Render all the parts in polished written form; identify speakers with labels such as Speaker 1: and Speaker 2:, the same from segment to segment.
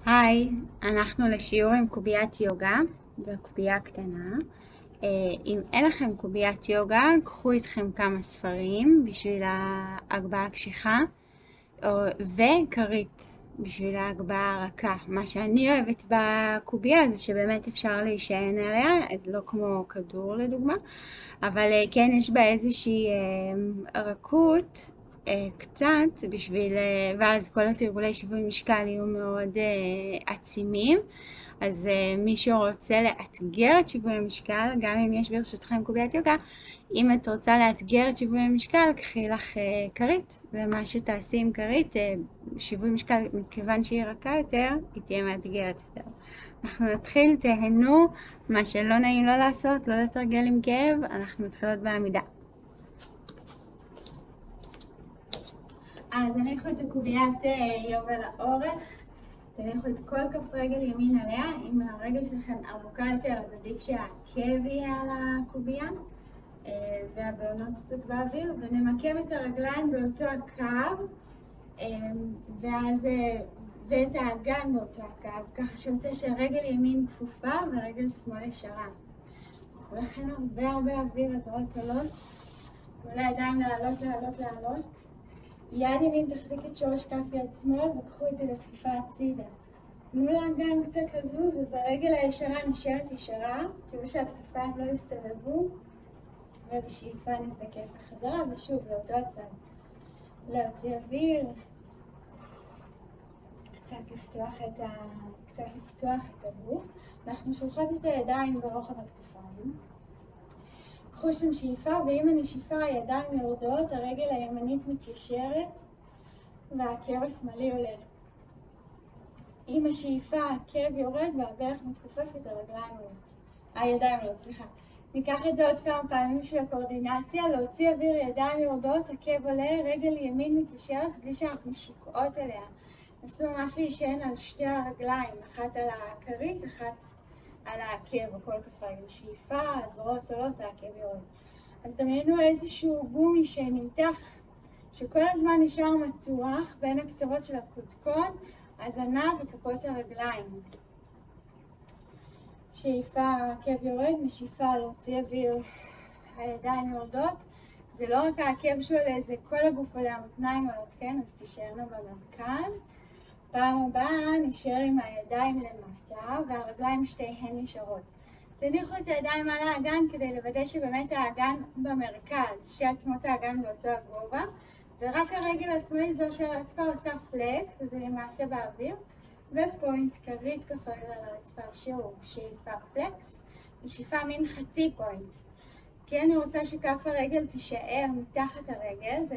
Speaker 1: היי, אנחנו לשיעור עם קוביית יוגה, זו קובייה קטנה. אם אין לכם קוביית יוגה, קחו איתכם כמה ספרים בשביל ההגבהה הקשיחה, וכרית בשביל ההגבהה הרכה. מה שאני אוהבת בקובייה זה שבאמת אפשר להישען עליה, אז לא כמו כדור לדוגמה, אבל כן יש בה איזושהי רכות, קצת, ואז כל התרגולי שיווי משקל יהיו מאוד עצימים. אז מי שרוצה לאתגר את שיווי המשקל, גם אם יש ברשותכם קוביית יוגה, אם את רוצה לאתגר את שיווי המשקל, קחי לך כרית, ומה שתעשי עם כרית, שיווי משקל, מכיוון שהיא רכה יותר, היא תהיה מאתגרת יותר. אנחנו נתחיל, תהנו, מה שלא נעים לא לעשות, לא לתרגל עם כאב, אנחנו מתחילות בעמידה. אז תניחו את הקוביית יוגה לאורך, תניחו את כל כף רגל ימין עליה. אם הרגל שלכם ארוכה יותר, אז עדיף שהעקב יהיה על הקובייה, והבעונות קצת באוויר, ונמקם את הרגליים באותו הקו, ואת האגן באותו הקו, ככה שיוצא שרגל ימין כפופה ורגל שמאל ישרה. קחו לכם הרבה אוויר, הזרועות עולות, תנו לידיים לעלות. יד ימין תחזיק את שורש כף יד שמאל וקחו את זה לכפיפה הצידה. תנו לאגן קצת לזוז, אז הרגל הישרה נשארת ישרה, תראו שהכתפיים לא יסתובבו, ובשאיפה נזדקף לחזרה, ושוב לאותו הצד. להוציא אוויר, קצת לפתוח את הגוף. אנחנו שולחות את הידיים ברוחב הכתפיים. קחו שם שאיפה, ועם הנשיפה הידיים יורדות, הרגל הימנית מתיישרת, והעקב השמאלי עולה. עם השאיפה העקב יורד והברך מתכופפת, הידיים עולות, סליחה. ניקח את זה עוד כמה פעמים בשביל הקואורדינציה, להוציא אוויר, ידיים יורדות, עקב עולה, רגל ימין מתיישרת בלי שאנחנו שוקעות אליה. נסו ממש להישען על שתי הרגליים, אחת על הכרית, אחת על העקב, או כל כף רגל. שאיפה, הזרועות עולות, העקב יורד. אז דמיינו איזשהו גומי שנמתח, שכל הזמן נשאר מתוח בין הקצוות של הקודקוד, הזנב וכפות הרגליים. שאיפה, העקב יורד, נשיפה, להוציא אוויר, הידיים יורדות. זה לא רק העקב שעולה, זה כל הגוף עולה, המותניים עולות, כן? אז תישארנו במרכז. פעם הבאה נשאר עם הידיים למטה, והרגליים שתיהן נשארות. תניחו את הידיים על האגן כדי לוודא שבאמת האגן במרכז, שעצמות האגן באותו הגובה, ורק הרגל השמאלית זו של הרצפה עושה פלקס, אז זה למעשה באוויר, ופוינט, כרית כף הרגל על הרצפה, שהוא שאיפה פלקס, ושאיפה מין חצי פוינט. כי אני רוצה שכף הרגל תישאר מתחת הרגל, זה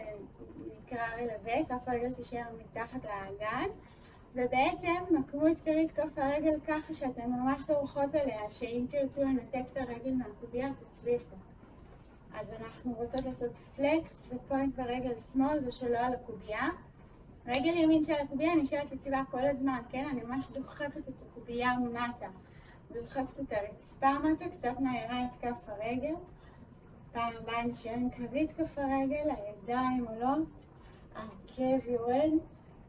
Speaker 1: נקרא רלווה, כף הרגל תישאר מתחת לאגן, ובעצם מקמו את כרית כף הרגל ככה שאתן ממש דורכות עליה, שאם תרצו לנתק את הרגל מהקובייה תצליחו. אז אנחנו רוצות לעשות פלקס ופוינט ברגל שמאל, זו שלא על הקובייה. רגל ימין של הקובייה נשארת יציבה כל הזמן, כן? אני ממש דוחפת את הקובייה מטה. דוחפת את הרצפה מטה, קצת מהירה את כף הרגל. פעם הבאה נשאר עם כרית כף הרגל, הידיים עולות, העקב יורד.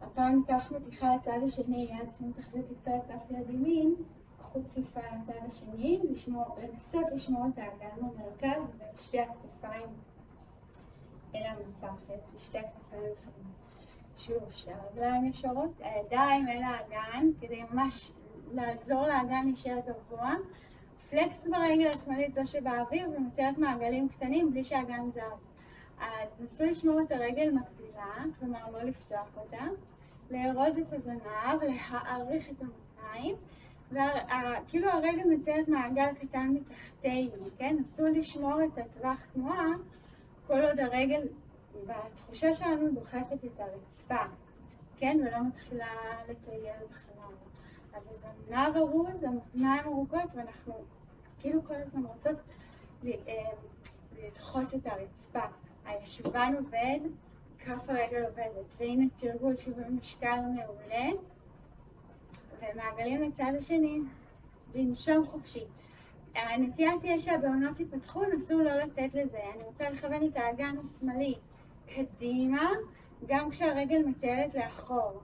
Speaker 1: הפעם כף מתיחה לצד השני, יד שמאל תחזיק את פרק כף יד ימין, קחו כפיפה לצד השני, לנסות לשמור את האגן במרכז ואת שתי הכתפיים אל המסך, את שתי הכתפיים לפעמים. שוב, שתי הרגליים ישרות, הידיים אל האגן, כדי ממש לעזור לאגן להישאר גבוה. פלקס ברגל השמאלית זו שבאוויר ומצירת מעגלים קטנים בלי שהאגן זז. אז נסו לשמור את הרגל מקבילה, כלומר לא לפתוח אותה, לארוז את הזנב, להעריך את המותניים, וכאילו הרגל מציירת מעגל קטן מתחתינו, כן? נסו לשמור את הטווח תנועה, כל עוד הרגל בתחושה שלנו דוחפת את הרצפה, כן? ולא מתחילה לטייל בחלל. אז הזנב ארוז, המותניים ארוכות, ואנחנו כאילו כל הזמן רוצות לדחוס את הרצפה. הישבן עובד, כף הרגל עובדת, והנה תרגול שיווי משקל מעולה, ומעגלים לצד השני, לנשום חופשי. הנטייה תהיה שהבעונות ייפתחו, נסו לא לתת לזה. אני רוצה לכוון את האגן השמאלי קדימה, גם כשהרגל מטיילת לאחור.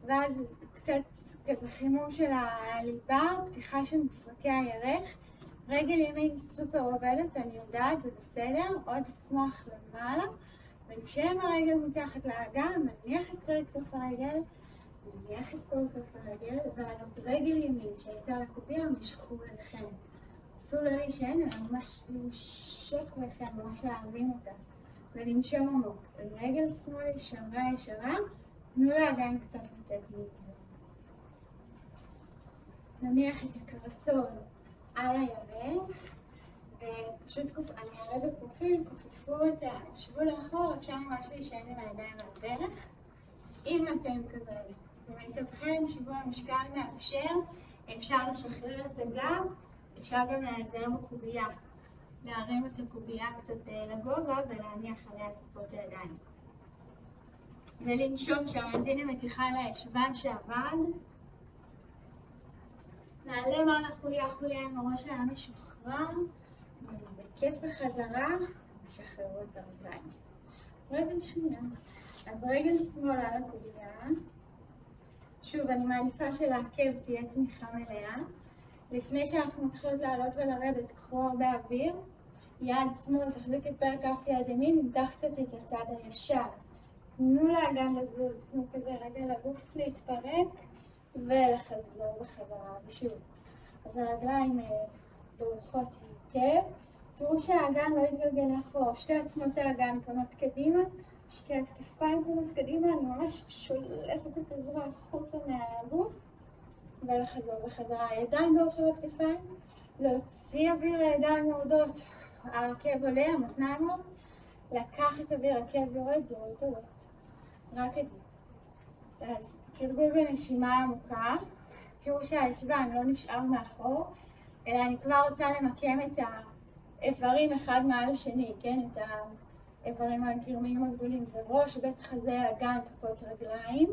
Speaker 1: ואז קצת כזה חימום של הליבה, פתיחה של מפרקי הירך. רגל ימין סופר עובדת, אני יודעת, זה בסדר. עוד צמוח למעלה, ונשאר עם הרגל מתחת לאגן, מניח את כרית כף הרגל, מניח את כל כף הרגל, ואז את רגל ימין שהייתה לקובייה משכו אליכם. אסור לא להישען, אלא ממש למשוך לכם, ממש להרים אותה, ולנשום עמוק. רגל שמאל ישרה, תנו לאגן קצת לצאת מזה. נניח את הקרסול על הירך, ופשוט אני אראה בפרופיל, כופפו אותה, תשבו לאחור, אפשר ממש להישען עם הידיים על הדרך. אם אתם כזה, במיטבכם, שבוע המשקל מאפשר, אפשר לשחרר את הגב, אפשר גם להיעזר בקובייה. להרים את הקובייה קצת לגובה ולהניח עליה את כפות הידיים. ולנשום שם, אז הנה מתיחה לישבן שעבד. נעלה מעלה חוליה עם הראש היה משוחרר, נזדקף בחזרה, נשחררו את הרגליים. רגל שנייה. אז רגל שמאל על הקובייה. שוב, אני מעדיפה שלעקב תהיה תמיכה מלאה. לפני שאנחנו מתחילות לעלות ולרדת, קחו הרבה אוויר. יד שמאל, תחזיק את פרק כף יד ימין, נמתח קצת את הצד הישר. תנו לאגן לזוז, תנו כזה רגע לגוף להתפרק ולחזור בחזרה. ושוב, אז הרגליים דורכות היטב. תראו שהאגן לא יתגלגל לאחור. שתי עצמות האגן פונות קדימה, שתי הכתפיים פונות קדימה. אני ממש שולפת את הזרוע החוצה מהגוף ולחזור בחזרה. הידיים דורכות הכתפיים, להוציא אוויר לידיים יורדות. העקב עולה, המותניים עולות, לקחת אוויר, העקב יורד, זרועות עולות. רק את זה. אז תרגול בנשימה עמוקה. תראו שהישבן לא נשאר מאחור, אלא אני כבר רוצה למקם את האיברים אחד מעל השני, כן? את האיברים הגרמיים הגדולים, זה ראש, בית חזה, אגן, כפות רגליים.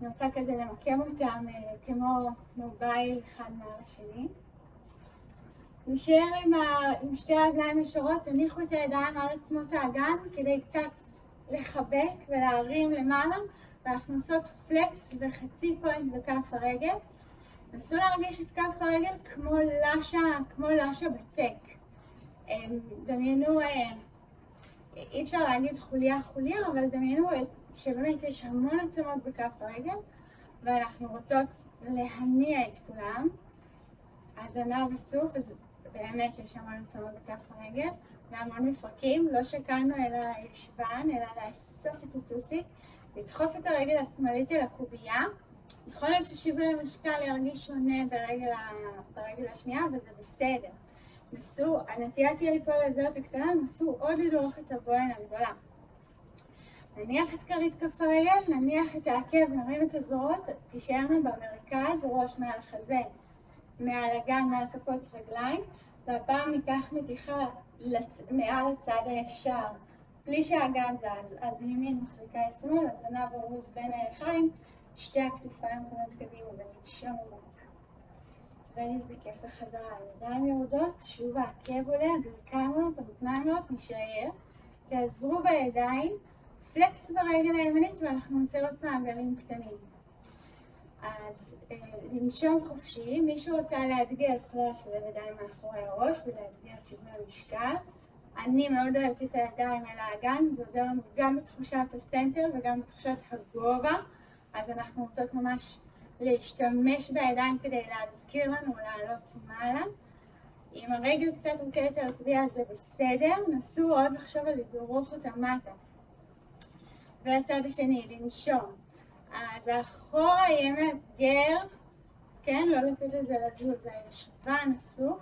Speaker 1: אני רוצה כזה למקם אותם כמו בית אחד מעל השני. נשאר עם שתי הרגליים ישרות, תניחו את הידיים על עצמות האגן כדי קצת לחבק ולהרים למעלה, ואנחנו עושות פלקס וחצי פוינט בכף הרגל. נסו להרגיש את כף הרגל כמו לשה בצק. דמיינו, אי אפשר להגיד חוליה, אבל דמיינו שבאמת יש המון עצמות בכף הרגל, ואנחנו רוצות להניע את כולם. הזנב בסוף, אז באמת יש המון עצמות בכף הרגל, והמון מפרקים, לא שקלנו אל הישבן, אלא לאסוף את הטוסיק, לדחוף את הרגל השמאלית אל הקובייה. יכול להיות ששיווי המשקל ירגיש שונה ברגל השנייה, וזה בסדר. הנטייה תהיה ליפול לזרת הקטנה, נסו עוד לדרוך את הבוהן הגדולה. נניח את כרית כף הרגל, נניח את העקב, נרים את הזרועות, תישארנו במרכז, ראש מעל החזה, מעל הגן, מעל כפות רגליים, והפעם ניקח מתיחה מעל הצד הישר, בלי שהאגן זז. אז ימין מחזיקה את שמאל, הזנב ארוז בין הירכיים, שתי הכתפיים פונות קדימה וננשום עמוק. ולהזדקף בחזרה, הידיים יורדות, שוב העקב עולה, הברכיים עולות, המותניים עולות, נשאר. תעזרו בידיים, פלקס ברגל הימנית ואנחנו נוצרות מעגלים קטנים. אז לנשום חופשי, מישהו רוצה לאתגר, יכולה לשלב ידיים מאחורי הראש, זה לאתגר את שיווי המשקל. אני מאוד אוהבת את הידיים אל האגן, זה עוזר לנו גם בתחושת הסנטר וגם בתחושת הגובה. אז אנחנו רוצות ממש להשתמש בידיים כדי להזכיר לנו לעלות מעלה. אם הרגל קצת רוקדת על הקביעה זה בסדר, נסו עוד לחשוב על לדרוך אותה מטה. והצד השני, לנשום. אז האחורה יהיה מאתגר, כן? לא לתת לזה לזוז, זה הישבן אסוף,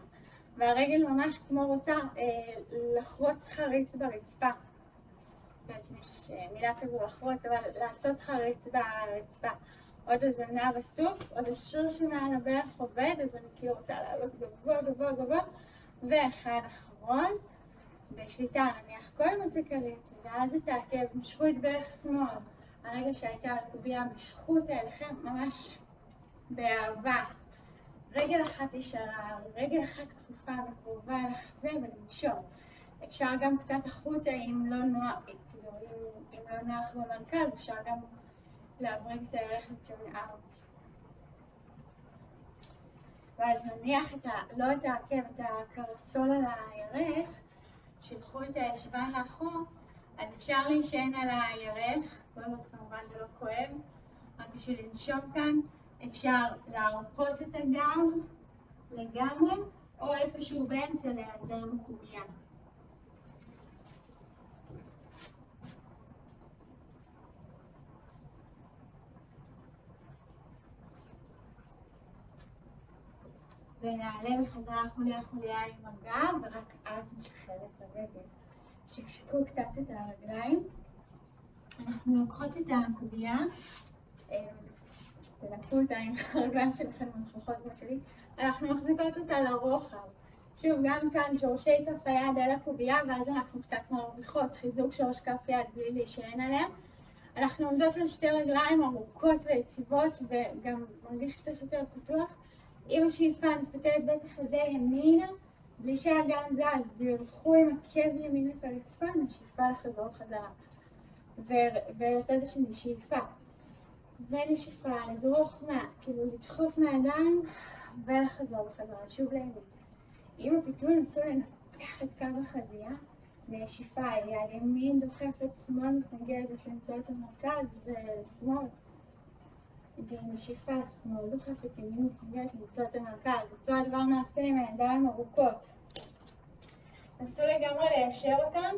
Speaker 1: והרגל ממש כמו רוצה לחרוץ חריץ ברצפה. בעצם יש מילה כזו לחרוץ, אבל לעשות חריץ ברצפה. עוד הזנב אסוף, עוד השריר שמעל הברך עובד, אז אני כאילו רוצה לעלות גבוה, ואחד אחרון, בשליטה נניח קודם את הכרית, ואז את העקב, משכו את ברך שמאל. הרגע שהייתה על הקובייה, משכו אותה אליכם ממש באהבה. רגל אחת ישרה, רגל אחת כפופה וקרובה אל החזה ולנשום. אפשר גם קצת החוצה אם לא נוח במרכז, אפשר גם להבריא את הירך לטון אאוט. ואז נניח לא את העקב, את הקרסול על הירך, שילכו את הישבן לאחור, אז אפשר להישען על הירך, כל זאת כמובן זה לא כואב, רק בשביל לנשום כאן, אפשר להרפות את הגב לגמרי, או איפשהו באמצע להיעזר בקובייה. ונעלה בחזרה חוליה חוליה עם הגב, ורק אז נשחרר את הרגל. שקשקו קצת את הרגליים. אנחנו לוקחות את הקובייה, תנקו אותה עם הרגליים שלכם מנפחות כמו שלי, אנחנו מחזיקות אותה לרוחב. שוב, גם כאן שורשי כף היד על הקובייה, ואז אנחנו קצת מרוויחות חיזוק שורש כף יד בלי להישען עליה. אנחנו עומדות על שתי רגליים ארוכות ויציבות, וגם מרגיש קצת יותר פתוח. עם השאיפה נפתה את בית החזה ימינה, בלי שהאגן זז, וילכו עם עקב ימין את הרצפה, נשיפה לחזור חזרה. ולצד השני שאיפה. ונשיפה, לדרוך כאילו לדחוף מהידיים, ולחזור בחזרה, שוב לימין. עם הפיתול נסו לנפח את קו החזייה, נשיפה, יד ימין דוחפת, שמאל מתנגד, יש למצוא את המרכז ושמאל. ונשיפה, שמאל דוחפת, ימין מתנגד, למצוא את המרכז. אותו הדבר נעשה עם הידיים ארוכות. נסו לגמרי ליישר אותם,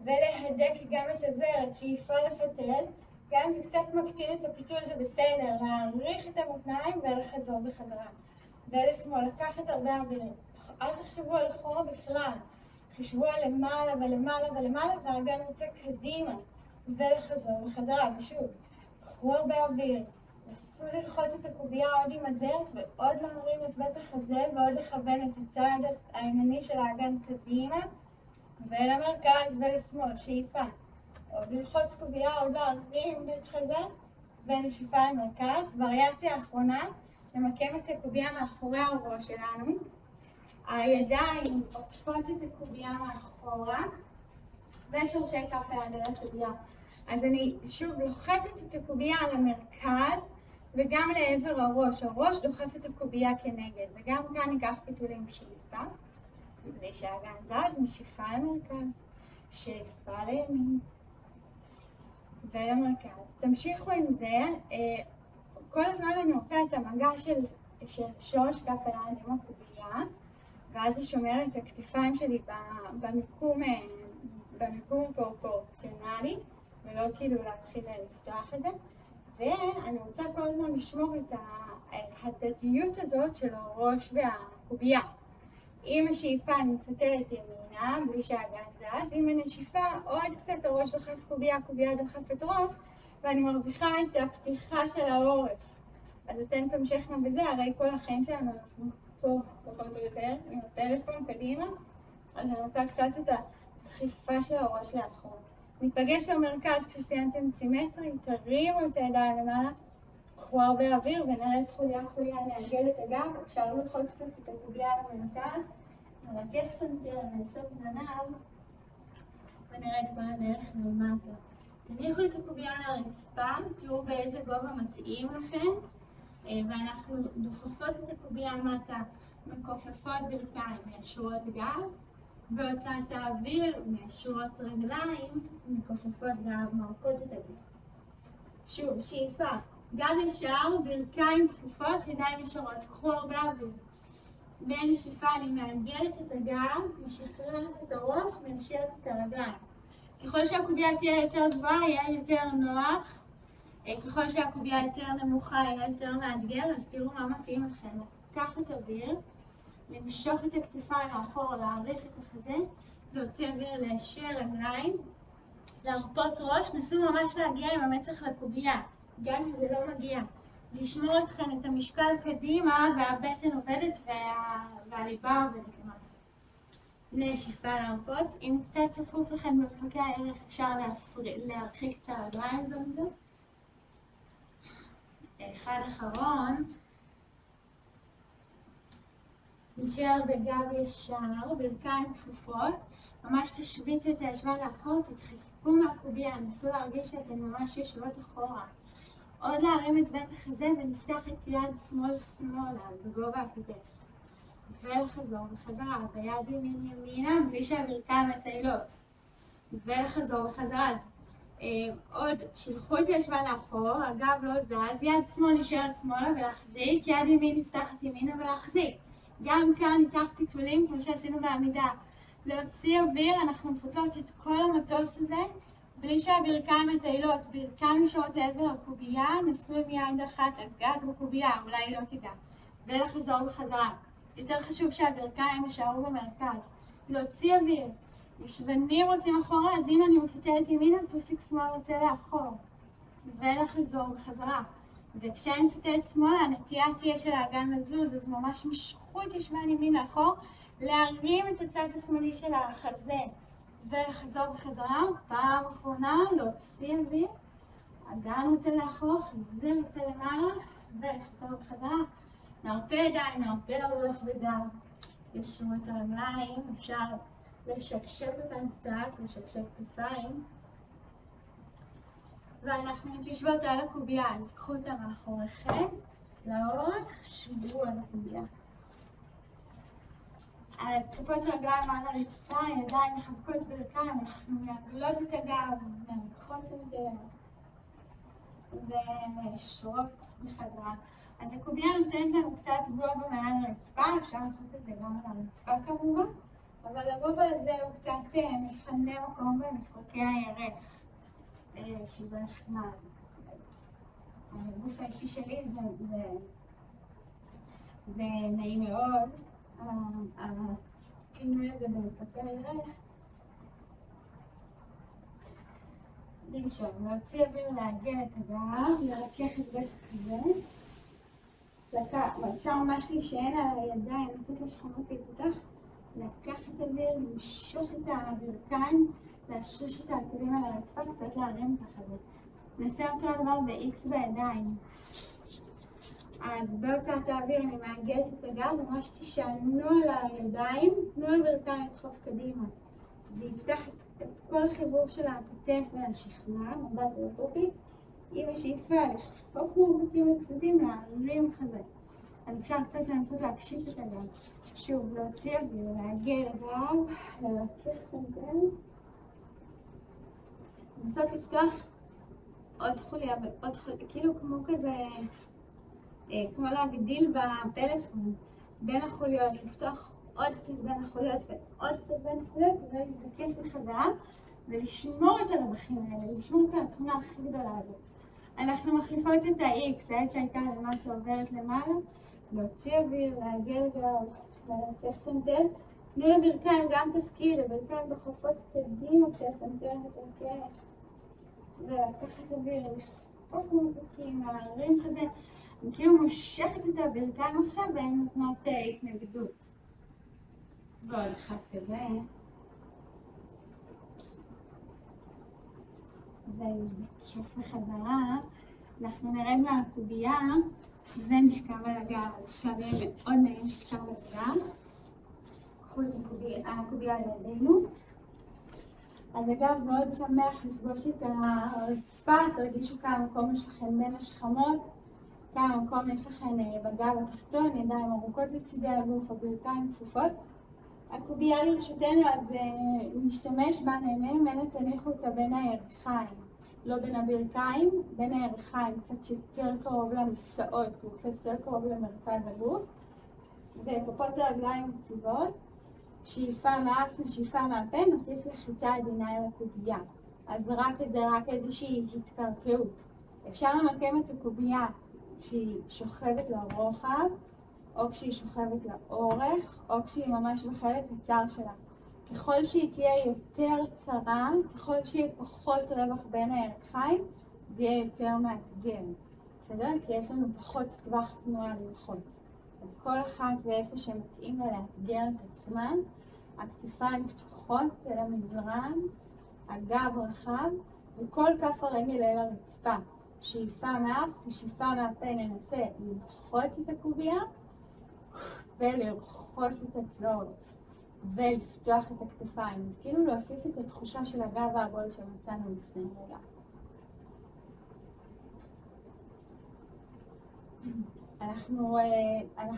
Speaker 1: ולהדק גם את הזרת, שאיפה לפתל. גם זה קצת מקטין את הפיתול, זה בסדר, להעריך את המותניים ולחזור בחזרה. ולשמאל, לקחת הרבה אוויר. אל תחשבו על אחורה בכלל. חשבו על למעלה ולמעלה ולמעלה, והאגן רוצה קדימה. ולחזור בחזרה, ושוב. קחו הרבה אוויר. נסו ללחוץ את הקובייה עוד עם הזרת, ועוד להרים את בית החזה, ועוד לכוון את הצד הימני של האגן קדימה. ולמרכז ולשמאל, שאיפה. עוד ללחוץ קובייה, עוד להרים בית חזה, ונשיפה למרכז. וריאציה האחרונה, למקם את הקובייה מאחורי הראש שלנו. הידיים עוטפות את הקובייה מאחורה, ושורשי כף היד על הקובייה. אז אני שוב לוחצת את הקובייה על המרכז, וגם לעבר הראש. הראש דוחף את הקובייה כנגד, וגם כאן ניקח פיתולים שאיפה. בלי שהאגן זז, נשיפה למרכז, שאיפה לימין ולמרכז. תמשיכו עם זה. כל הזמן אני רוצה את המגע של שורש כף היד עם הקובייה, ואז זה שומר את הכתפיים שלי במיקום פרופורציונלי, ולא כאילו להתחיל לפתוח את זה. ואני רוצה כל הזמן לשמור את ההדדיות הזאת של הראש והקובייה. עם השאיפה אני מפתלת ימינה, בלי שהאגן זז. עם הנשיפה עוד קצת הראש דוחף קובייה, קובייה דוחפת ראש, ואני מרוויחה את הפתיחה של העורף. אז אתם תמשכנה בזה, הרי כל החיים שלנו אנחנו פה פחות או יותר, עם הטלפון קדימה. אז אני רוצה קצת את הדחיפה של הראש לאחור. ניפגש במרכז כשסיימתם סימטרי, תרימו את הידיים למעלה, קחו הרבה אוויר ונרד חוליה חוליה, נעגל את הגב, אפשר ללחוץ קצת את הקובייה למרכז, נרכך סנטר, נאסוף זנב, ונרד כל הדרך מלמטה. תניחו את הקובייה לרצפה, תראו באיזה גובה מתאים לכם, ואנחנו דוחפות את הקובייה מטה, מכופפות ברכיים מהשורות גב, בהוצאת האוויר מהשורות רגליים, מכופפות גב, מרפות את הגב. שוב, שאיפה, גב ישר, ברכיים כפופות, ידיים ישרות, קחו הרבה אוויר. בנשיפה אני מעגלת את הגב, משחררת את הראש ונשארת את הרגליים. ככל שהקובייה תהיה יותר גבוהה, יהיה יותר נוח. ככל שהקובייה יותר נמוכה, יהיה יותר מאתגר, אז תראו מה מתאים לכם. לקחת אוויר, למשוך את הכתפיים לאחור, להעריך את החזה, להוציא אוויר, ליישר רגליים, להרפות ראש, נסו ממש להגיע עם המצח לקובייה, גם אם זה לא מגיע. זה ישמור אתכם את המשקל קדימה, והבטן עובדת והליבה עובדת למעשה. נשיפה להרפות. אם קצת צפוף לכם במפקי הערך, אפשר להרחיק את הרגליים זו מזו. אחד אחרון. נשאר בגב ישר, ברכיים כפופות. ממש תשביצו את הישבן לאחור, תדחפו מהקובייה, נסו להרגיש שאתן ממש יושבות אחורה. או מאוד להרים את בית החזה ונפתח את יד שמאלה בגובה הכתף. ולחזור בחזרה, ביד ימין ימינה בלי שהברכיים מטיילות. ולחזור בחזרה. אז עוד שילחו את הישבן לאחור, הגב לא זז, יד שמאל נשארת שמאלה ולהחזיק, יד ימין נפתחת ימינה ולהחזיק. גם כאן ניתח פיתולים כמו שעשינו בעמידה. להוציא אוויר, אנחנו מפתות את כל המטוס הזה בלי שהברכיים מטיילות. ברכיים נשארות לעבר הקובייה, נשאו עם יד אחת לגעת בקובייה, אולי היא לא תיגע. ולחזור בחזרה. יותר חשוב שהברכיים יישארו במרכז. להוציא אוויר. ישבנים רוצים אחורה, אז אם אני מפתלת ימינה, טוסיק שמאל רוצה לאחור. ולחזור בחזרה. וכשאני מפתלת שמאלה, הנטייה תהיה של האגן לזוז, אז ממש משכו את ישבן ימין לאחור, להרים את הצד השמאלי של החזה. ולחזור בחזרה, פעם אחרונה, להוציא אוויר. אגן רוצה לאחור, חזה רוצה למעלה, ולחזור בחזרה. נרפה ידיים, נרפה לראש וגב. ישרו את הרגליים, אפשר לשקשק אותם קצת, לשקשק כתפיים. ואנחנו נתיישבות על הקובייה, אז קחו אותה מאחוריכם, לאורך, שבו על הקובייה. אז כפות רגליים על הרצפה, ידיים מחבקות ברכיים, אנחנו מעגלות את הגב, מנקחות את זה, ונשרות בחזרה. אז הקובייה נותנת לנו קצת גובה מעל הרצפה, אפשר לעשות את זה גם על הרצפה כמובן, אבל הגובה הזה הוא קצת מפנה מקום במפרקי הירך, שזה נחמד. הגוף האישי שלי זה נעים מאוד, הכינוי הזה במפרקי הירך. לנשום, להוציא אוויר, לעגל את הגב, לרכך את בית החזה. רוצה ממש להישען על הידיים, לצאת לשכנות להתפתח, לקחת אוויר, למשוך את הברכיים, להשריש את העקבים על הרצפה, קצת להרים את החזה. נעשה אותו הדבר ב-X בידיים. אז בהוצאת האוויר אני מעגלת את הגב, ממש תישענו על הידיים, תנו לברכיים לדחוף קדימה. זה יפתח את כל החיבור של הכתף והשכנע, מבט רפופי. עם השאיפה לחפוף מבטים לצדדים, להרים חזה. אז אפשר קצת לנסות להקשיב את הגב. שוב, להוציא אוויר, להגל הגב, ללכך סנטר. לנסות לפתוח עוד חוליה, כאילו כמו כזה, כמו להגדיל בפלאפון בין החוליות, לפתוח עוד קצת בין החוליות ועוד קצת בין החוליות, ולהזדקף לחזרה ולשמור את הרווחים האלה, לשמור את התמונה הכי גדולה הזאת. אנחנו מחליפות את ה-X, היד שהייתה למטה עוברת למעלה, להוציא אוויר, להגל גב, ללכך סנטר. תנו לברכיים גם תפקיד, הברכיים דוחפות קדימה כשהסנטר מתרכך. ולקחת אוויר, לחפוף מבטים, להרים חזה. אני כאילו מושכת את הברכיים עכשיו והן נותנות התנגדות. ועוד אחד כזה. ונזדקף בחזרה. אנחנו נרד מהקובייה ונשכב על הגב. אז עכשיו יהיה מאוד נעים לשכב על הגב. קחו את הקובייה לידינו. אז הגב מאוד שמח לפגוש את הרצפה, תרגישו כמה מקום יש לכם בין השכמות, כמה מקום יש לכם בגב התחתון, ידיים ארוכות לצידי הגוף, הברכיים כפופות. הקובייה לרשותנו, אז נשתמש בה, נהנה ממנה, תניחו אותה בין הירכיים, לא בין הברכיים, בין הירכיים, קצת יותר קרוב למפסעות, קצת יותר קרוב למרכז הגוף, וכפות הרגליים מציבות. שאיפה מאף ושאיפה מהפה, נוסיף לחיצה עדינה אל הקובייה. אז רק איזושהי התקרקעות. אפשר למקם את הקובייה כשהיא שוכבת לרוחב, או כשהיא שוכבת לאורך, או כשהיא ממש בחלק הצר שלה. ככל שהיא תהיה יותר צרה, ככל שיהיה פחות רווח בין הירכיים, זה יהיה יותר מאתגר. בסדר? כי יש לנו פחות טווח תנועה ללחוץ. אז כל אחת ואיפה שמתאים לה לאתגר את עצמן, הכתפיים פתוחות אל המזרן, הגב רחב, וכל כף הרגל אל הרצפה. שאיפה מאף ושאיפה מהפה, ננסה ללחוץ את הקובייה ולרחוס את הצלעות ולפתוח את הכתפיים. אז כאילו להוסיף את התחושה של הגב העגול שמצאנו לפני רגע. אנחנו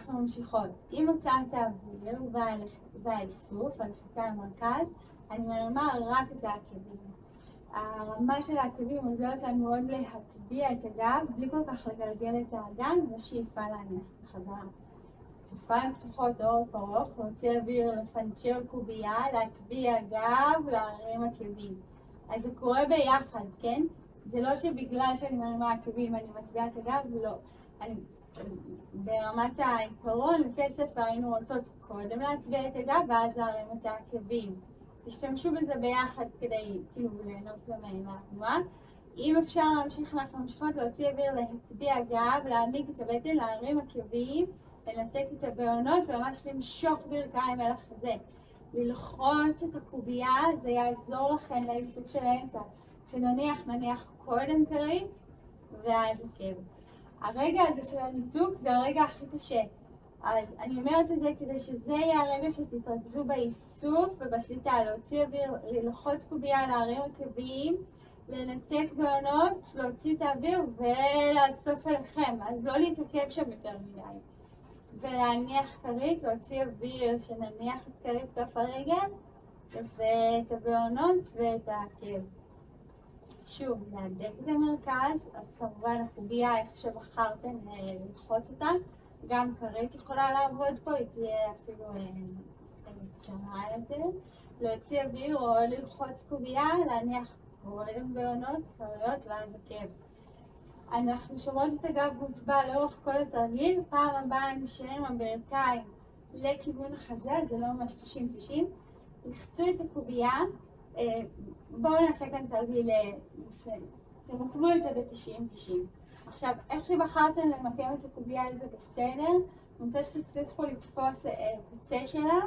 Speaker 1: ממשיכות. עם הוצאת האוויר והאיסוף, הלחיצה למרכז, אני מרימה רק את העקבים. הרמה של העקבים עוזרת לנו מאוד להטביע את הגב, בלי כל כך לגלגל את האגן, ושאיפה להניח בחזרה. כתפיים פתוחות, עורף ארוך, להוציא אוויר, לפנצ'ר קובייה, להטביע גב, להרים עקבים. אז זה קורה ביחד, כן? זה לא שבגלל שאני מרימה עקבים אני מטביעה את הגב, לא. ברמת העיקרון, לפי הספר היינו רוצות קודם להטביע את הגב ואז להרים את העקבים. תשתמשו בזה ביחד כדי ליהנות מהתנועה. אם אפשר להמשיך, אנחנו ממשיכות להוציא אוויר, להטביע גב, להעמיק את הבטן, להרים עקבים, לנתק את הבעונות וממש למשוך ברכיים אל החזה. ללחוץ את הקובייה, זה יעזור לכם לאיסוף של האמצע. נניח קודם כרית ואז עקב. הרגע הזה של הניתוק זה הרגע הכי קשה. אז אני אומרת את זה כדי שזה יהיה הרגע שתתרכזו באיסוף ובשליטה, להוציא אוויר, ללחוץ קובייה, להרים עקבים, לנתק בעונות, להוציא את האוויר ולאסוף אליכם. אז לא להתעכב שם יותר מדי. ולהניח כרית, להוציא אוויר, שנניח את כרית כף הרגל ואת הבעונות ואת העקב. שוב, להדק את המרכז, אז כמובן הקובייה, איך שבחרתם ללחוץ אותה, גם כרית יכולה לעבוד פה, היא תהיה אפילו צרה יותר. להוציא אוויר או ללחוץ קובייה, להניח קודם בעונות, כריות ואז עקב. אנחנו שומעות את הגב מוטבע לאורך כל התרגיל, פעם הבאה נשארים הברכיים לכיוון החזה, זה לא ממש 90-90. לחצו את הקובייה, בואו נעשה כאן תרגיל, תמקמו את זה ב-90-90. עכשיו, איך שבחרתם למקם את הקובייה זה בסדר, אני רוצה שתצליחו לתפוס קצה שלה,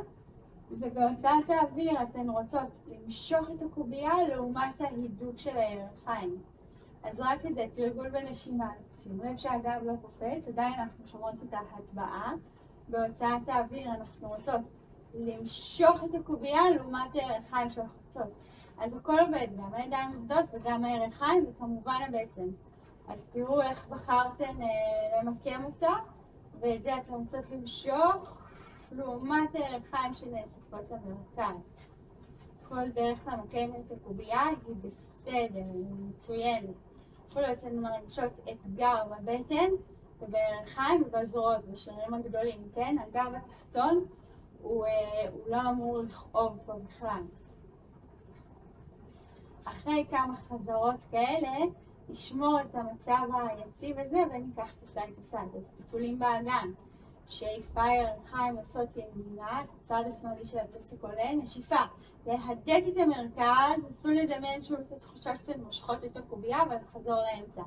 Speaker 1: ובהוצאת האוויר אתן רוצות למשוך את הקובייה לעומת ההידוק של הירכיים. אז רק את זה, תרגול בנשימה, שימו לב שהגב לא קופץ, עדיין אנחנו שומעות את ההטבעה. בהוצאת האוויר אנחנו רוצות למשוך את הקובייה לעומת הירכיים של החוצות. אז הכל עובד, גם הידיים עובדות וגם הירכיים וכמובן הבטן. אז תראו איך בחרתן למקם אותה, ואת זה אתם רוצות למשוך לעומת הירכיים שנאספות למרכז. כל דרך למקם את הקובייה היא בסדר, היא מצוינת. אפילו אתן מרגישות אתגר בבטן ובירכיים ובזרועות, בשרירים הגדולים, כן? הגב התחתון הוא לא אמור לכאוב פה בכלל. אחרי כמה חזרות כאלה, נשמור את המצב היציב הזה וניקח את הסייד טו סייד. אז פיתולים באגן, שאיפה ירכיים לעשות ימינה, הצד השמאלי של הטוסיק עולה, נשיפה. להדק את המרכז, נסו לדמיין שוב את התחושה שאתן מושכות את הקובייה ולחזור לאמצע.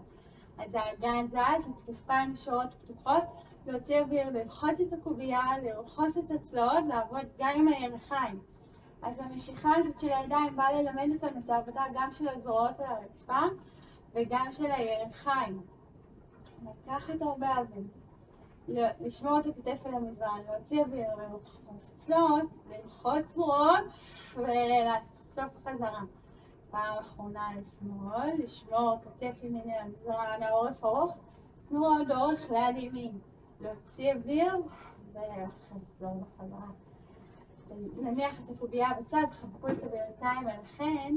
Speaker 1: אז האגן זז, הכתפיים נשארות פתוחות, להוציא אוויר, ללחוץ את הקובייה, לרחוץ את הצלעות, לעבוד גם עם הירכיים. אז המשיכה הזאת של הידיים באה ללמד אותנו את העבודה גם של הזרועות על הרצפה וגם של הירכיים. לקחת הרבה אוויר. לשמור את הכתף אל המזרן, להוציא אוויר, ללחוץ צלעות, ללחוץ זרועות ולאסוף חזרה. פעם אחרונה לשמאל, לשמור כתף ימין אל המזרן, העורף ארוך, תנו עוד אורך ליד ימין. להוציא אוויר ולחזור בחזרה. נניח את הקובייה בצד, חבקו את הברכיים אליכן,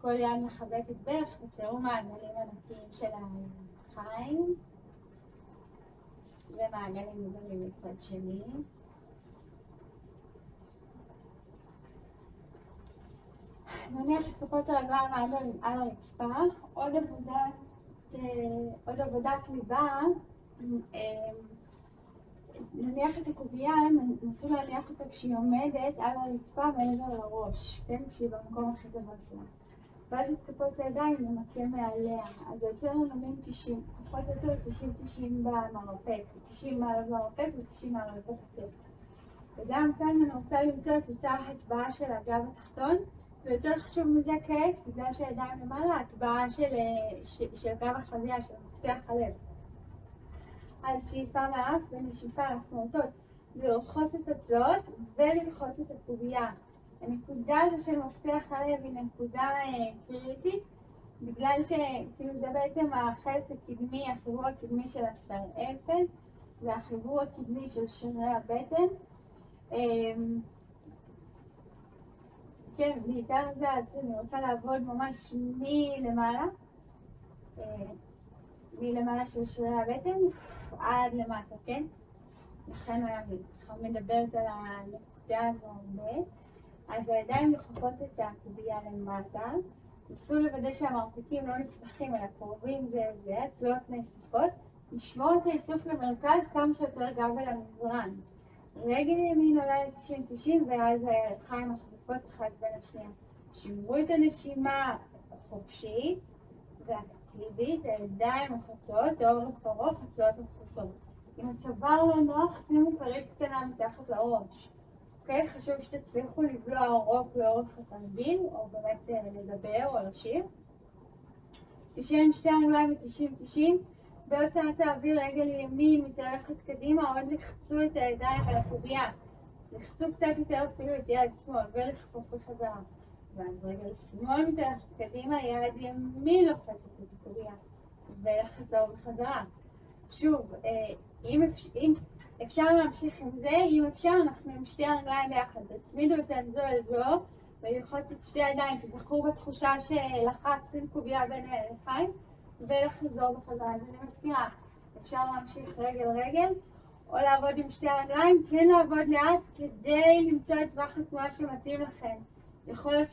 Speaker 1: כל יד מחבקת ברך וצאו מעגלים ענקיים של הירכיים. ומעגלים גדולים לצד שני. נניח את כפות הרגליים על הרצפה. עוד עבודת ליבה. נניח את הקובייה, נסו להניח אותה כשהיא עומדת על הרצפה מעבר לראש, כן? כשהיא במקום הכי גבוה שלה. ואז את כפות הידיים נמקם מעליה. אז זה יוצא לנו מין 90, פחות או יותר 90-90 במרפק. 90 מעלות במרפק ו-90 מעלות בכתף. וגם כאן אני רוצה למצוא את אותה הטבעה של הגב התחתון, ויותר חשוב מזה כעת, בגלל שהידיים למעלה, הטבעה של גב החזייה, של מפתח הלב. אז שאיפה מאף ונשיפה אנחנו רוצות ללחוץ את הצלעות וללחוץ את הקובייה. הנקודה הזו של מפתח הלב היא נקודה קריטית, בגלל שכאילו זה בעצם החלק הקדמי, החיבור הקדמי של השרעפת, זה החיבור הקדמי של שרירי הבטן. כן, בעיקר זה, אז אני רוצה לעבוד ממש מלמעלה, מלמעלה של שרירי הבטן עד למטה, כן? לכן אני מדברת על הנקודה הזו הרבה. אז הידיים דוחפות את הקובייה למטה, נסו לוודא שהמרפקים לא נפתחים אלא קרובים זה וזה, הצלעות נאספות, לשמור את האיסוף למרכז כמה שיותר גב אל המזרן. רגל ימין עולה ל-90-90 ואז הירכיים מחזופות אחד בין השנייה. שמרו את הנשימה חופשית ואקטיבית, הידיים מוחצות, האורך ארוך, הצלעות מכוסות. אם הצוואר לא נוח, שימו כרית קטנה מתחת לראש. אוקיי? חשוב שתצליחו לבלוע רוק לאורך התרגיל, או באמת לדבר או לשיר. תשאיר עם שתי הרגליים ב-90-90, בהוצאת האוויר רגל ימין מתארכת קדימה, עוד לחצו את הידיים על הקובייה. לחצו קצת יותר אפילו את יד שמאל ולכפוף בחזרה. ואז רגל שמאל מתארכת קדימה, יד ימין לוחצת את הקובייה ולחזור בחזרה. שוב, אם אפשר להמשיך עם זה, אם אפשר אנחנו עם שתי הרגליים ביחד. תצמידו את זו אל זו וללחוץ את שתי הידיים, תזכרו בתחושה שלחצתם קובייה בין הירכיים ולחזור בחזרה. אז אני מזכירה, אפשר להמשיך רגל רגל או לעבוד עם שתי הרגליים, כן לעבוד לאט כדי למצוא את טווח התנועה שמתאים לכם. יכול להיות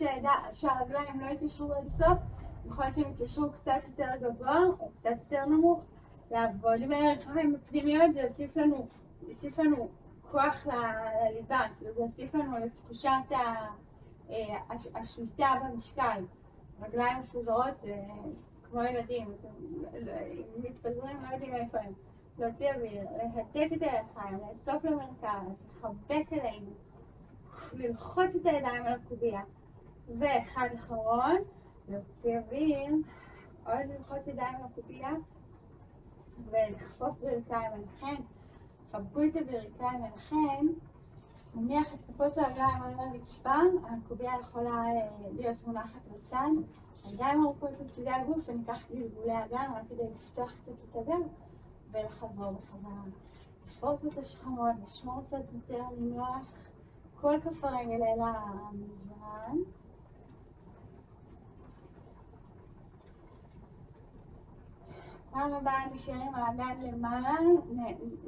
Speaker 1: שהרגליים לא יתיישרו עד סוף, יכול להיות שהם יתיישרו קצת יותר גבוה או קצת יותר נמוך. לעבוד עם הירכיים הפנימיות זה יוסיף לנו כוח לליבה, זה יוסיף לנו לתחושת השליטה במשקל. רגליים מפוזרות כמו ילדים, אם מתפזרים לא יודעים איפה הם. להוציא אוויר, להדק את הירכיים, לאסוף למרכז, לחבק אלינו, ללחוץ את הידיים על הקובייה. ואחד אחרון, להוציא אוויר, עוד ללחוץ ידיים על הקובייה ולכפוף ברכיים אליכם. חבקו את הברכיים אליכם, נניח את כפות הרגליים על הרצפה, הקובייה יכולה להיות מונחת בצד. הידיים ארוכות לצידי הגוף, וניקח גלגולי אגן רק כדי לפתוח קצת את הגב ולחזור בחזרה. לפרוט את השכמות, לשמור קצת יותר לנוח, כל כף הרגל אל המזרן. פעם הבאה נשאר עם האגן למעלה,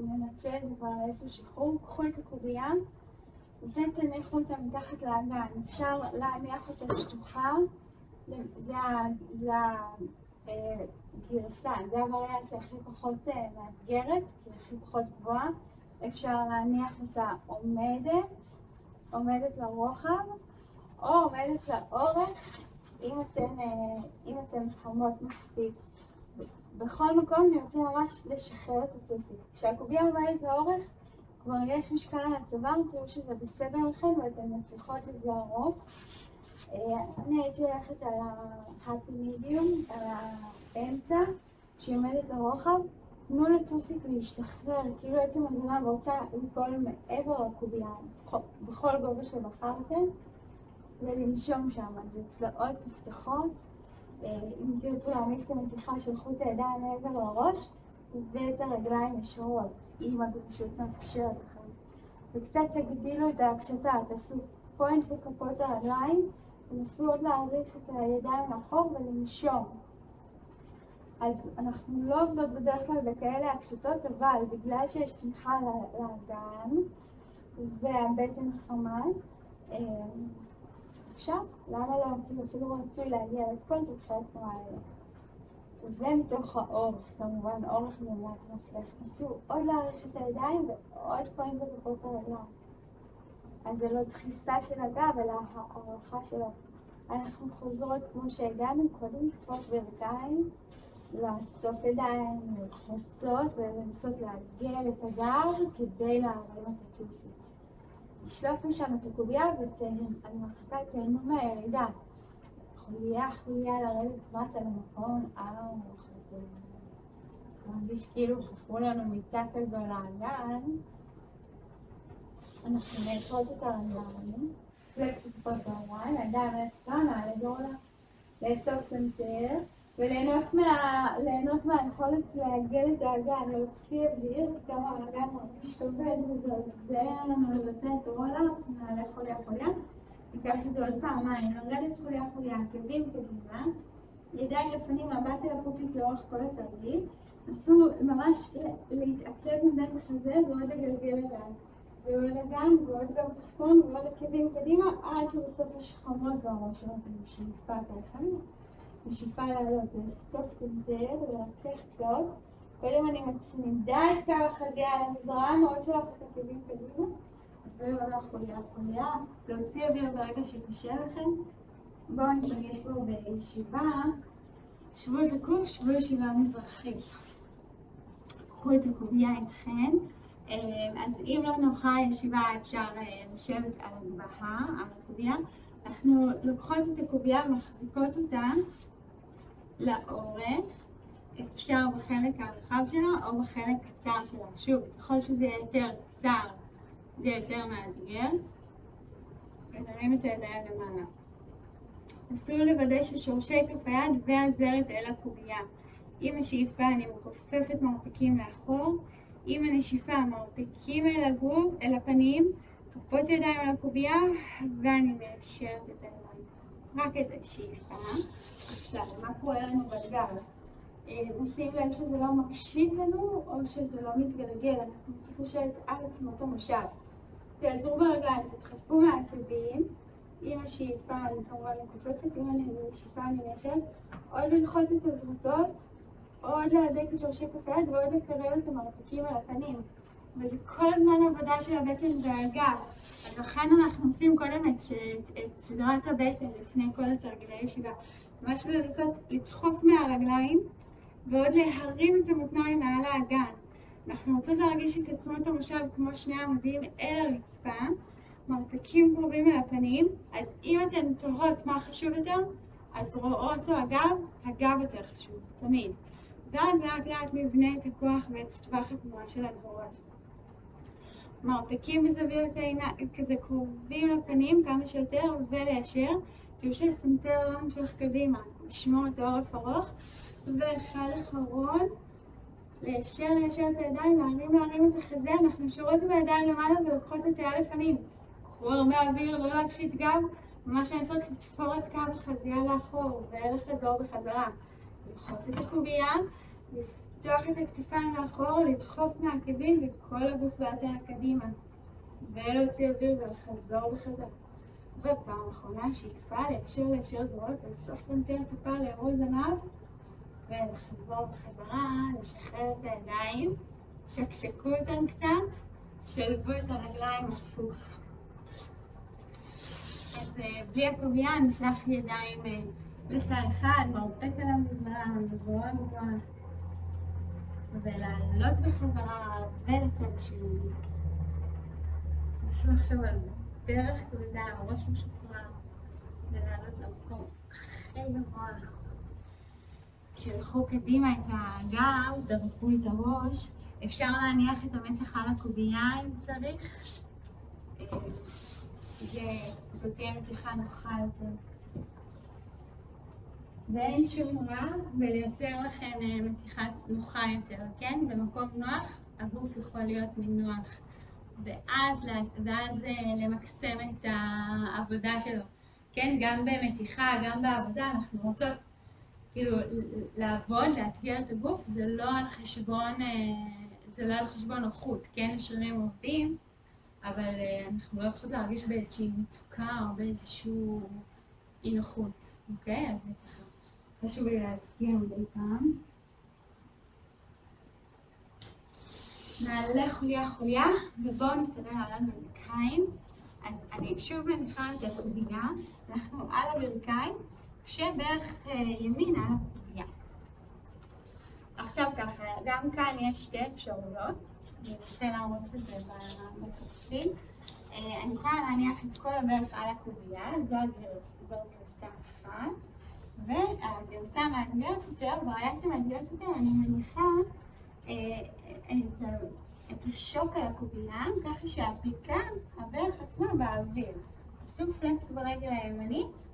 Speaker 1: ננצל את זה כבר לאיזשהו שחרור, קחו את הקובייה ותניחו אותה מתחת לאגן. אפשר להניח אותה שטוחה, זה הגרסה, זה הווריאציה הכי פחות מאתגרת, כי הכי פחות גבוהה. אפשר להניח אותה עומדת לרוחב, או עומדת לאורך, אם אתן חמות מספיק. בכל מקום נרצה ממש לשחרר את הטוסיק. כשהקובייה עומדת לאורך, כבר יש משקל על הצוואר, תראו שזה בסדר לכם ואתן מצליחות לגרור. אני הייתי הולכת על ה-happy medium, על האמצע, שהיא עומדת לרוחב. תנו לטוסיק להשתחרר, כאילו הייתי מנגנון ורוצה ליפול מעבר לקובייה, בכל גובה שבחרתם, ולנשום שם. אז הצלעות תפתחות. אם תרצו להעמיק את המתיחה, שלחו את הידיים מעבר לראש ואת הרגליים ישרות, אם הגמישות מאפשרת לכם. וקצת תגדילו את ההקשתה, תעשו פוינט בכפות הרגליים, ונסו עוד להאריך את הידיים לאחור ולנשום. אז אנחנו לא עובדות בדרך כלל בכאלה הקשתות, אבל בגלל שיש תמיכה לאגן והבטן חמה, אפשר? למה לא? אפילו רצוי להגיע לכל תרחי התנועה האלה. ומתוך האורך, כמובן, אורך נמלט מפלך. נסו עוד להאריך את הידיים ועוד פוינט בכפות הרגליים. אז זה לא דחיסה של הגב, אלא הערכה שלו. אנחנו חוזרות כמו שהגענו, קודם כפות ברכיים, לאסוף ידיים, ללחוסות ולנסות לעגל את הגב כדי להרים את הטוסיק. לשלוף משם את הקובייה ואני מחכה תהנו מהירידה. חוליה לרדת מטה למקום ארוך. מרגיש כאילו חפרו לנו מיטה כזו לאגן. אנחנו נשרות את הרגליים, פלקס את כפות הרגליים, הידיים על הרצפה, נעלה גורלה, לאסוף סנטר, וליהנות מהיכולת לעגל את האגן, להוציא אוויר, גם האגן מרגיש כבד וזה עוזר לנו לבצע את הרולאפ, נעלה חוליה חוליה, ניקח את זה עוד פעמיים, נרדת חוליה חוליה, עקבים קדימה, ידיים לפנים, מבט אל הפופיק לאורך כל התרגיל, נסו ממש להתעכב מבין בחזה ועוד לגלגל אגן, ועוד אגן ועוד גב תחתון ועוד עקבים קדימה, עד שבסוף יש חומות והראש שלנו בשאיפה ככה. בשאיפה לעלות, לסוף סנטר ולקח צוק. קודם אני מצמידה את קו החזה על המזרן, עוד שולח את עקבים קדימה. ועולה חוליה חוליה, להוציא אוויר ברגע שקשה לכם. בואו נפגש פה בישיבה. שבו זקוף, שבו ישיבה מזרחית. קחו את הקובייה איתכם. אז אם לא נוחה ישיבה אפשר לשבת על הגבהה, על הקובייה. אנחנו לוקחות את הקובייה ומחזיקות אותה לאורך, אפשר בחלק הרחב שלה או בחלק קצר שלה. שוב, ככל שזה יהיה יותר קצר, זה יותר מאתגר. ונרים את הידיים למעלה. נסו לוודא ששורשי כף היד והזרת אל הקובייה. עם השאיפה אני מכופפת מרפקים לאחור. עם הנשיפה מרפקים אל הגוף, אל הפנים, כפות ידיים על הקובייה, ואני מיישרת את הידיים. רק את השאיפה. עכשיו, מה קורה לנו בגב? נשים לב שזה לא מקשיב לנו או שזה לא מתגלגל. אנחנו צריכים לשבת על עצמות המושב. תעזרו ברגליים, תדחפו מהעקבים. עם השאיפה אני כמובן מכופפת, עם הנשיפה אני מיישרת. עוד ללחוץ את הזרותות, עוד להדק את שורשי כף היד ועוד לקרב את המרפקים על הפנים. וזה כל הזמן עבודה של הבטן והגב. אז לכן אנחנו עושים קודם את סדרת הבטן לפני כל התרגילי ישיבה. מה שלא לעשות, לדחוף מהרגליים ועוד להרים את המותניים מעל האגן. אנחנו רוצות להרגיש את עצמות המושב כמו שני עמודים אל הרצפה, מרפקים קרובים אל הפנים. אז אם אתן תוהות מה חשוב יותר, אז רואות או הגב יותר חשוב, תמיד. ואז לאט לאט נבנה את הכוח ואת טווח התנועה של הזרועות. מרפקים בזוויות העיניים, כזה קרובים לפנים כמה שיותר וליישר. תראו שהסנטר לא נמשך קדימה, לשמור את העורף ארוך. ואחד אחרון, ליישר את הידיים, להרים את החזה. אנחנו שורות בידיים למעלה ולוקחות את היד לפנים. קחו הרבה אוויר, לא להקשיט גב. ממש לנסות לתפור את קו החזייה לאחור ולחזור בחזרה. ללחוץ את הקובייה, לפתוח את הכתפיים לאחור, לדחוף מהעקבים וכל הגוף בעטה קדימה. ולהוציא אוויר ולחזור בחזרה. ופעם אחרונה שאיפה ליישר זרועות ולסוף סנטר טיפה לעירוי זנב. ולחזור בחזרה, לשחרר את הידיים, שקשקו אותם קצת, שלבו את הרגליים הפוך. אז בלי הקובייה נשלח ידיים לצד אחד, מרפק על המזרן, זרוע גבוהה, ולעלות בחזרה ולצד השני. נסו עכשיו על ברך כבדה, ראש משוחרר, ולעלות למקום הכי גבוה. שלחו קדימה את הגב, דרכו את הראש. אפשר להניח את המצח על הקובייה אם צריך. זאת תהיה מתיחה נוחה יותר. ואין שום רע ולייצר לכם מתיחה נוחה יותר, כן? במקום נוח, הגוף יכול להיות מנוח. ואז למקסם את העבודה שלו. כן? גם במתיחה, גם בעבודה, אנחנו רוצות כאילו לעבוד, לאתגר את הגוף, זה לא על חשבון נוחות, כן? השרירים עובדים, אבל אנחנו לא צריכות להרגיש באיזושהי מצוקה או באיזשהו אי נוחות, אוקיי? אז זה ככה. חשוב לי להזכיר מדי פעם. נעלה חוליה, ובואו נסתכל על הברכיים. אז אני שוב מניחה את הקובייה, אנחנו על הברכיים, כשברך ימין על הקובייה. עכשיו ככה, גם כאן יש שתי אפשרויות, אני אנסה להראות את זה בתפקיד. אני יכולה להניח את כל הברך על הקובייה, זו גרסה אחת, והגרסה המאתגרת יותר, וריאציה מאתגרת יותר, אני מניחה את השוק על הקובייה, ככה שהפיקה, הברך עצמה באוויר. עשו פלקס ברגל הימנית,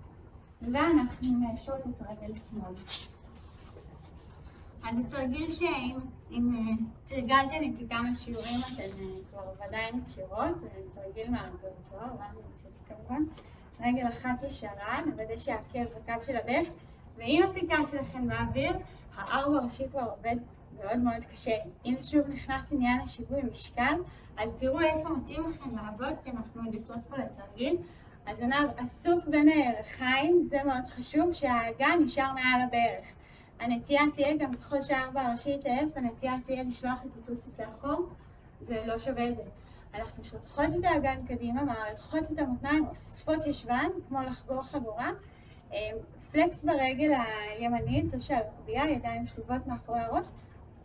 Speaker 1: ואנחנו מיישרות את רגל שמאל. אז זה תרגיל שאם תרגלתם איתי כמה שיעורים אתן כבר ודאי מכירות, זה תרגיל מהרפרטואר, לא אני מצאתי כמובן. רגל אחת ישרה, נוודא שהעקב בקו של הברך, ואם הפיקה שלכם באוויר, הארבע ראשי כבר עובד מאוד מאוד קשה. אם שוב נכנס עניין השיווי משקל, אז תראו איפה מתאים לכם לעבוד, כי אנחנו עוד יוצאות פה לתרגיל. הזנב אסוף בין הירכיים, זה מאוד חשוב שהאגן נשאר מעל הברך. הנטייה תהיה, גם ככל שהארבע הראשי יתעייף, הנטייה תהיה לשלוח את הטוסית לאחור, זה לא שווה את זה. אנחנו שולחות את האגן קדימה, מעריכות את המותניים, אוספות ישבן, כמו לחגור חגורה, פלקס ברגל הימנית, זו של הקובייה, ידיים שלובות מאחורי הראש,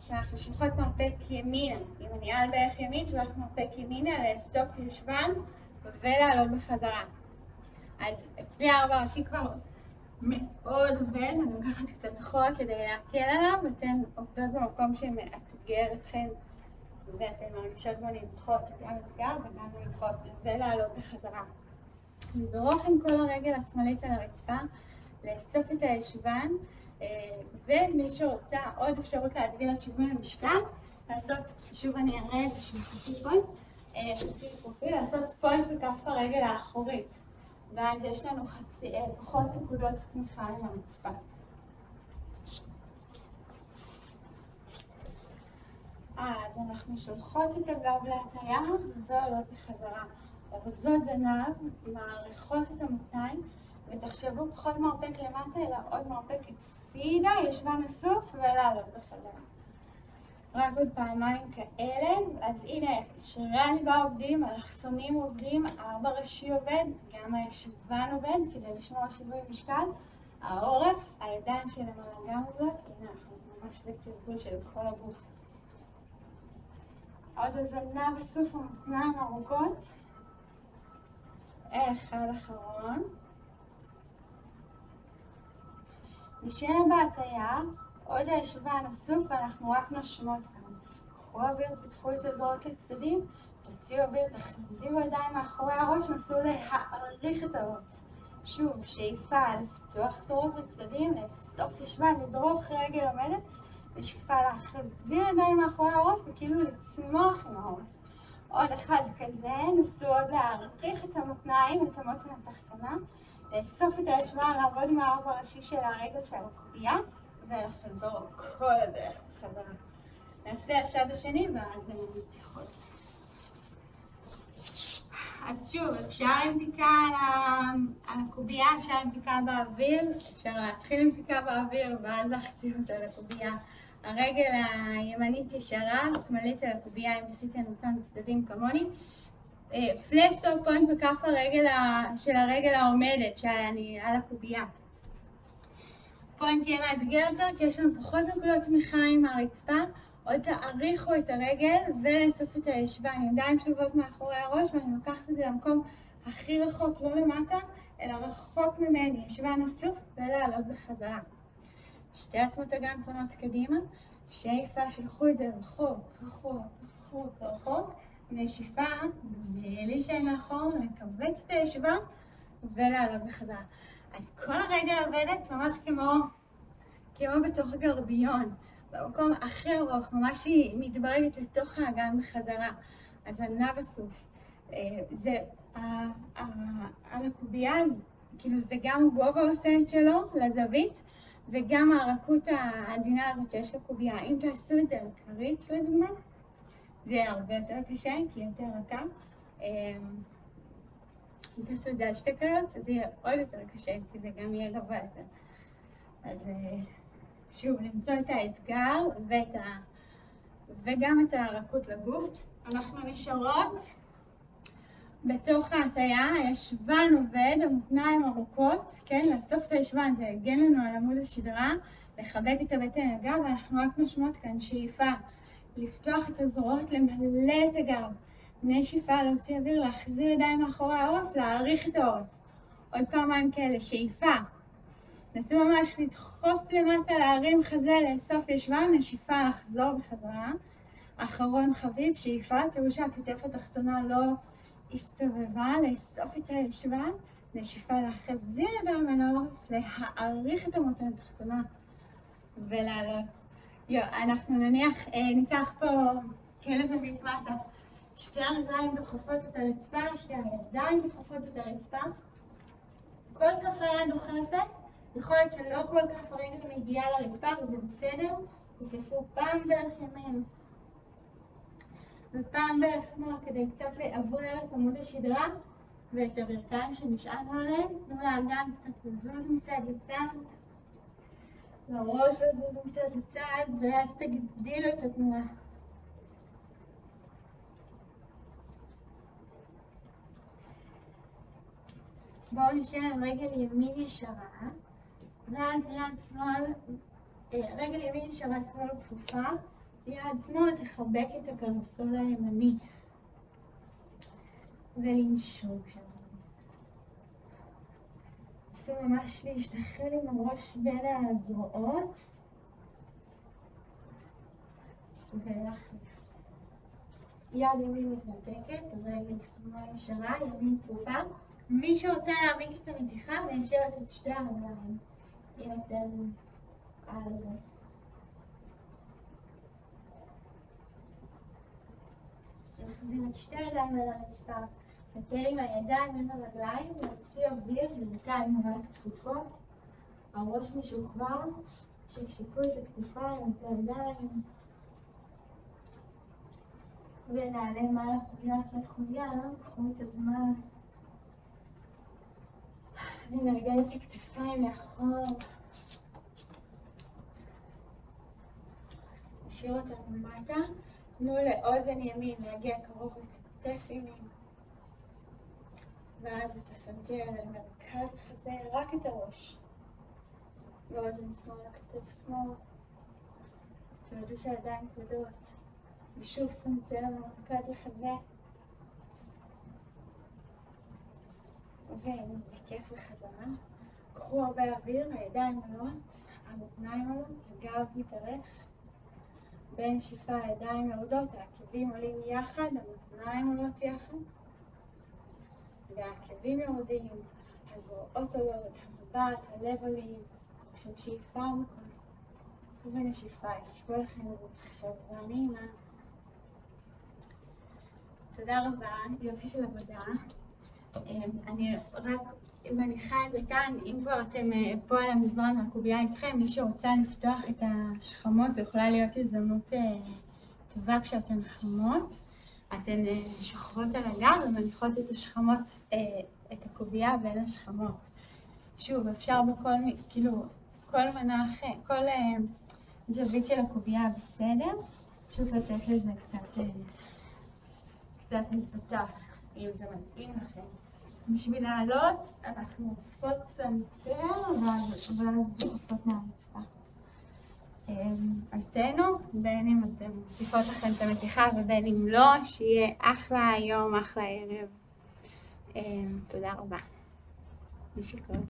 Speaker 1: ואנחנו שולחות מרפק ימינה. אם אני על בערך ימין, שולחת מרפק ימינה, לאסוף ישבן ולעלות בחזרה. אז אצלי הארבע הראשי כבר מאוד עובד, אני לוקחת קצת אחורה כדי להקל עליו, ואתן עובדות במקום שמאתגר אתכן, ואתן מרגישות בו לנחות, גם אתגר וגם לנחות, ולעלות בחזרה. לדרוך עם כל הרגל השמאלית על הרצפה, לאסוף את הישבן, ומי שרוצה עוד אפשרות להגדיל את שיווי המשקל, לעשות, שוב אני אראה איזשהו חצי פוינט, לעשות פוינט בכף הרגל האחורית. ואז יש לנו פחות נקודות תמיכה עם הרצפה. אז אנחנו שולחות את הגב להטיה ועולות בחזרה. אורזות זנב, מעריכות את המותניים, ותחשבו פחות מרפק למטה, אלא עוד מרפק הצידה, ישבן אסוף ולעלות בחזרה. רק עוד פעמיים כאלה, אז הנה, שרירי הליבה עובדים, האלכסונים עובדים, הארבע ראשי עובד, גם הישבן עובד, כדי לשמור על שיווי משקל, העורף, הידיים של למעלה גם עובדות, הנה אנחנו ממש בתרגול של כל הגוף. עוד הזנב אסוף המותניים ארוכות, אחד אחרון. נשאר בהטיה, עוד הישבן אסוף ואנחנו רק נושמות כאן. קחו אוויר, פתחו את הזרועות לצדדים, תוציאו אוויר, תחזירו ידיים מאחורי הראש, נסו להעריך את הראש. שוב, שאיפה, לפתוח זרועות לצדדים, לאסוף ישבן, לדרוך רגל עומדת, ושאיפה להחזיר ידיים מאחורי הראש וכאילו לצמוח עם הראש. עוד אחד כזה, נסו עוד להעריך את המותניים, את המותן התחתונה, לאסוף את הישבן, לעבוד עם הארבע הראשי של הרגל של הקובייה, ולחזור כל הדרך בחזרה. נעשה הצד השני ואז נתחיל. אז שוב, אפשר עם פיקה על הקובייה, אפשר עם פיקה באוויר, אפשר להתחיל עם פיקה באוויר ואז להחזיר אותה לקובייה. הרגל הימנית ישרה, שמאלית על הקובייה, אם עשיתם אותם צדדים כמוני. פלקס או פוינט בכף הרגל של הרגל העומדת שאני על הקובייה. פוינט יהיה מאתגר יותר כי יש לנו פחות נקודות תמיכה עם הרצפה. עוד תאריכו את הרגל ולאסוף את הישבן, ידיים שלובות מאחורי הראש, ואני לוקחת את זה למקום הכי רחוק, לא למטה, אלא רחוק ממני, ישבן אסוף ולעלות בחזרה. שתי עצמות אגן פונות קדימה, שאיפה שלחו את זה רחוק, רחוק, רחוק, רחוק, נשיפה, להישען לאחור, לכווץ את הישבן ולעלות בחזרה. אז כל הרגל עובדת ממש כמו בתוך גרביון. במקום הכי ארוך, ממש היא מתברגת לתוך האגן בחזרה. אז הזנב אסוף. זה על הקובייה, כאילו זה גם גובה עושה את שלו לזווית, וגם הרכות העדינה הזאת שיש לקובייה. אם תעשו את זה על כרית לדוגמה, זה יהיה הרבה יותר קשה, כי יותר רכה. אם תעשו את זה על שתי כריות, זה יהיה עוד יותר קשה, כי זה גם יהיה גבוה יותר. אז שוב, למצוא את האתגר וגם את הרכות לגוף. אנחנו נשארות בתוך ההטיה, הישבן עובד, המותניים ארוכות, כן, לאסוף את הישבן, זה יגן לנו על עמוד השדרה, לחבק את הבטן הגב, ואנחנו רק נושמות כאן שאיפה, לפתוח את הזרועות, למלא את הגב, נשיפה, להוציא אוויר, להחזיר ידיים מאחורי העורף, להעריך את העורף. עוד פעמיים כאלה, שאיפה. נסו ממש לדחוף למטה, להרים חזה, לאסוף ישבן, נשיפה, לחזור בחזרה. אחרון חביב, שאיפה, תראו שהכתף התחתונה לא הסתובבה, לאסוף את הישבן, נשיפה, להחזיר ידיים אל העורף, להעריך את המותן התחתונה ולעלות אנחנו נניח, ניקח פה כלב מביט מטה. שתי הרגליים דוחפות את הרצפה, שתי הידיים דוחפות את הרצפה. כל כף היד דוחפת, יכול להיות שלא כל כף הרגל מגיעה לרצפה, וזה בסדר. תופפו פעם דרך ימין ופעם דרך שמאל כדי קצת לעבור את עמוד השדרה ואת הברכיים שנשענו עליהם. תנו לאגן קצת לזוז מצד לצד, לראש לזוז מצד לצד, ואז תגדילו את התנועה. בואו נשאר עם רגל ימין ישרה, ואז יד שמאל, רגל ימין ישרה, שמאל כפופה, יד שמאל תחבק את הקרסול הימני ולנשום שם. נסו ממש להשתחרר עם הראש בין הזרועות ולהחליף. יד ימין מתנתקת, רגל שמאל ישרה, ימין כפופה. מי שרוצה להעמיק את המתיחה מיישרת את שתי הרגליים, אם אתם על זה. נחזיר את שתי הידיים על הרצפה, נתן עם הידיים בין הרגליים, נוציא אוויר ברכיים רק כפופות, הראש משוחרר, שקשקו את הכתפיים, את הידיים, ונעלה מעל חוליית לחוליה, קחו את הזמן. נגלגל את הכתפיים לאחור, נשאיר אותם למטה, תנו לאוזן ימין להגיע קרוב לכתף ימין, ואז את הסנטר למרכז החזה, רק את הראש, ואוזן שמאל לכתף שמאל, תוודאו שהידיים כבדות, ושוב סנטר למרכז החזה, ונזדקף בחזרה. קחו הרבה אוויר, הידיים עולות, המותניים עולות, הגב מתארך. בנשיפה הידיים יורדות, העקבים עולים יחד, המותניים עולות יחד. והעקבים יורדים, הזרועות עולות, המבט, הלב עולים. עכשיו שאיפה עמוקה. ובנשיפה, אספו לכם מחשבה נעימה. תודה רבה, יופי של עבודה. אני רק מניחה את זה כאן, אם כבר אתם פה על המזרן והקובייה איתכם, מי שרוצה לפתוח את השכמות, זו יכולה להיות הזדמנות טובה כשאתן חמות. אתן שוכבות על הגב ומניחות את השכמות, את הקובייה בין השכמות. שוב, אפשר בכל, כאילו, כל מנח, כל זווית של הקובייה בסדר, פשוט לתת לזה קצת מתפתח, אם זה מתאים לכם. בשביל לעלות, אנחנו אוספות סנטר, ואז דוחפות מהרצפה. אז תהנו, בין אם אתם מוסיפות לכם את המתיחה ובין אם לא, שיהיה אחלה יום, אחלה ערב. תודה רבה. נשיקות.